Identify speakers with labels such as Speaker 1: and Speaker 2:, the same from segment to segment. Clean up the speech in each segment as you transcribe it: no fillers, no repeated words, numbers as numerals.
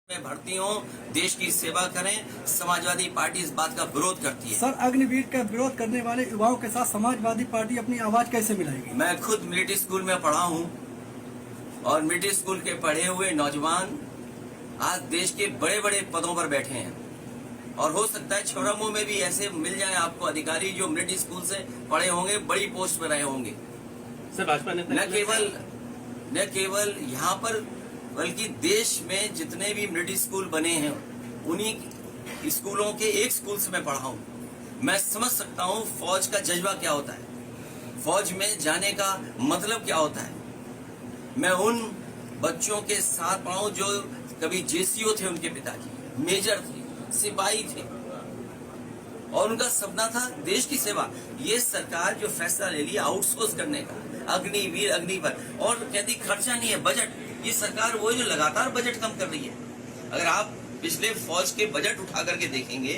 Speaker 1: में भर्ती हों, देश की सेवा करें। समाजवादी पार्टी इस बात का विरोध करती है।
Speaker 2: सर, अग्निवीर का विरोध करने वाले युवाओं के साथ समाजवादी पार्टी अपनी आवाज कैसे मिलाएगी?
Speaker 1: मैं खुद मिलिट्री स्कूल में पढ़ा हूं और मिलिट्री स्कूल के पढ़े हुए नौजवान आज देश के बड़े बड़े पदों पर बैठे हैं और हो सकता है छोरामुंह में भी ऐसे मिल जाए आपको अधिकारी जो मिलिट्री स्कूल से पढ़े होंगे, बड़ी पोस्ट पर रहे होंगे।
Speaker 3: सर, भाजपा नेता
Speaker 1: न केवल यहाँ पर बल्कि देश में जितने भी मिलिट्री स्कूल बने हैं उन्हीं स्कूलों के एक स्कूल से मैं पढ़ा हूँ। मैं समझ सकता हूँ फौज का जज्बा क्या होता है, फौज में जाने का मतलब क्या होता है। मैं उन बच्चों के साथ पढ़ा हूँ जो कभी जेसीओ थे, उनके पिताजी मेजर थे, सिपाही थे और उनका सपना था देश की सेवा। ये सरकार जो फैसला ले लिया आउटसोर्स करने का अग्निवीर अग्नि पर, और कहती खर्चा नहीं है, बजट, ये सरकार वो जो लगातार बजट कम कर रही है। अगर आप पिछले फौज के बजट उठा करके देखेंगे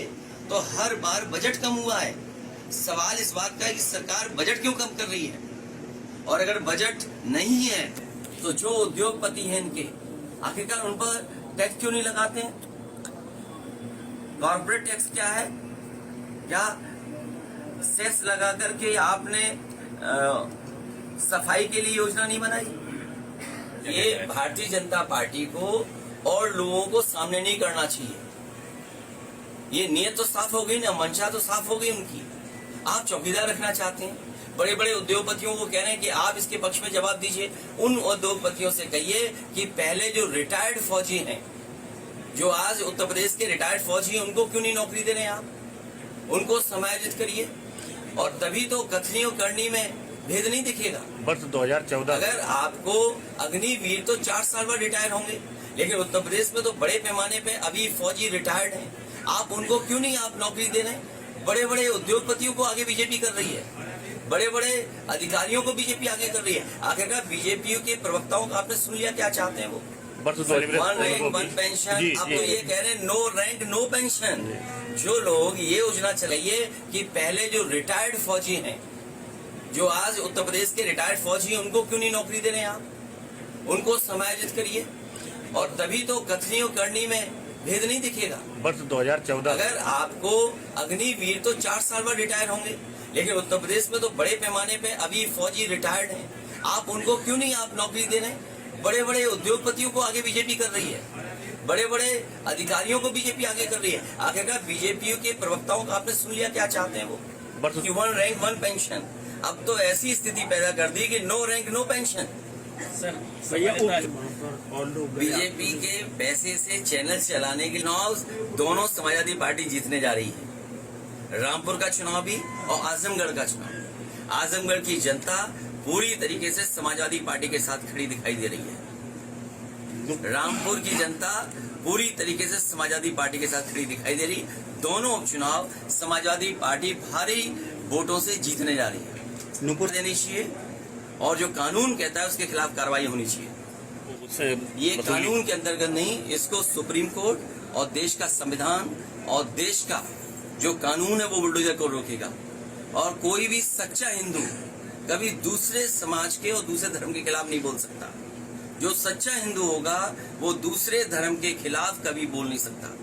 Speaker 1: तो हर बार बजट कम हुआ है। सवाल इस बात का है कि सरकार बजट क्यों कम कर रही है, और अगर बजट नहीं है तो जो उद्योगपति हैं इनके आखिरकार उन पर टैक्स क्यों नहीं लगाते हैं? कॉर्पोरेट टैक्स क्या है? क्या सेस लगा करके आपने सफाई के लिए योजना नहीं बनाई? ये भारतीय जनता पार्टी को और लोगों को सामने नहीं करना चाहिए। ये नीयत तो साफ हो गई ना, मंशा तो साफ हो गई उनकी। आप चौकीदार रखना चाहते हैं, बड़े बड़े उद्योगपतियों को कह रहे हैं कि आप इसके पक्ष में जवाब दीजिए। उन उद्योगपतियों से कहिए कि पहले जो रिटायर्ड फौजी हैं, जो आज उत्तर प्रदेश के रिटायर्ड फौजी हैं, उनको क्यों नहीं नौकरी दे रहे हैं आप? उनको समायोजित करिए और तभी तो कथनी और करनी में भेद नहीं दिखेगा।
Speaker 3: वर्ष 2014
Speaker 1: अगर आपको अग्निवीर तो 4 साल बाद रिटायर होंगे, लेकिन उत्तर प्रदेश में तो बड़े पैमाने पे अभी फौजी रिटायर्ड हैं, आप उनको क्यों नहीं आप नौकरी दे रहे हैं? बड़े बड़े उद्योगपतियों को आगे बीजेपी कर रही है, बड़े बड़े अधिकारियों को बीजेपी आगे कर रही है। आखिरकार बीजेपी के प्रवक्ताओं का आपने सुन लिया क्या चाहते हैं वो? One rank one pension. आप तो ये कह रहे हैं नो रैंक नो पेंशन। जो लोग ये योजना चलाइए कि पहले जो रिटायर्ड फौजी हैं, जो आज उत्तर प्रदेश के रिटायर्ड फौजी हैं, उनको क्यों नहीं नौकरी दे रहे हैं आप? उनको समायोजित करिए और तभी तो कथनी और करनी में भेद नहीं दिखेगा।
Speaker 3: वर्ष 2014
Speaker 1: अगर आपको अग्निवीर तो 4 साल बाद रिटायर होंगे, लेकिन उत्तर प्रदेश में तो बड़े पैमाने पे अभी फौजी रिटायर्ड हैं, आप उनको क्यों नहीं आप नौकरी दे रहे हैं? बड़े बड़े उद्योगपतियों को आगे बीजेपी कर रही है, बड़े बड़े अधिकारियों को बीजेपी आगे कर रही है। आखिरकार बीजेपी के प्रवक्ताओं का आपने सुन लिया क्या चाहते हैं वो? One rank one pension. अब तो ऐसी स्थिति पैदा कर दी कि no rank no pension.
Speaker 3: Sir,
Speaker 1: BJP के पैसे से चैनल चलाने के चुनाव दोनों समाजवादी पार्टी जीतने जा रही है। रामपुर का चुनाव भी और आजमगढ़ का चुनाव। आजमगढ़ की जनता पूरी तरीके से समाजवादी पार्टी के साथ खड़ी दिखाई दे रही है। रामपुर की जनता पूरी तरीके से समाजवादी पार्टी के साथ खड़ी दिखाई दे रही। दोनों उपचुनाव समाजवादी पार्टी भारी वोटों से जीतने जा रही है। नुपुर देनी चाहिए और जो कानून कहता है उसके खिलाफ कार्रवाई होनी चाहिए। ये कानून के अंतर्गत नहीं, इसको सुप्रीम कोर्ट और देश का संविधान और देश का जो कानून है वो बुलडोजर को रोकेगा। और कोई भी सच्चा हिंदू कभी दूसरे समाज के और दूसरे धर्म के खिलाफ नहीं बोल सकता। जो सच्चा हिंदू होगा वो दूसरे धर्म के खिलाफ कभी बोल नहीं सकता।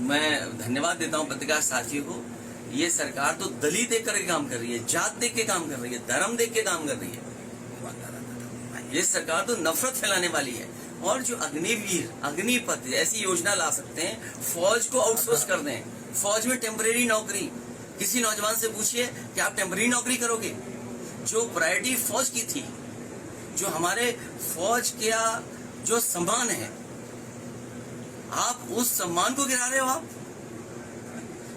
Speaker 1: मैं धन्यवाद देता हूँ पत्रकार साथियों को। ये सरकार तो दलित देख कर काम कर रही है, जात देख के काम कर रही है, धर्म देख के काम कर रही है। ये सरकार तो नफरत फैलाने वाली है। और जो अग्निवीर अग्निपथ ऐसी योजना ला सकते हैं, फौज को आउटसोर्स कर दें, फौज में टेम्परेरी नौकरी। किसी नौजवान से पूछिए कि आप टेम्परेरी नौकरी करोगे? जो प्रायोरिटी फौज की थी, जो हमारे फौज का जो सम्मान है, आप उस सम्मान को गिरा रहे हो आप,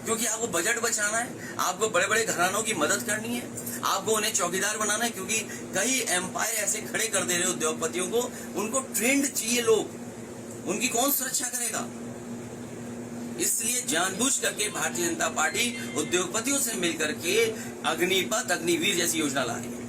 Speaker 1: क्योंकि आपको बजट बचाना है, आपको बड़े बड़े घरानों की मदद करनी है, आपको उन्हें चौकीदार बनाना है। क्योंकि कई एम्पायर ऐसे खड़े कर दे रहे उद्योगपतियों को, उनको ट्रेंड चाहिए लोग, उनकी कौन सुरक्षा करेगा? इसलिए जानबूझ करके भारतीय जनता पार्टी उद्योगपतियों से मिलकर के अग्निपथ अग्निवीर जैसी योजना ला रही है।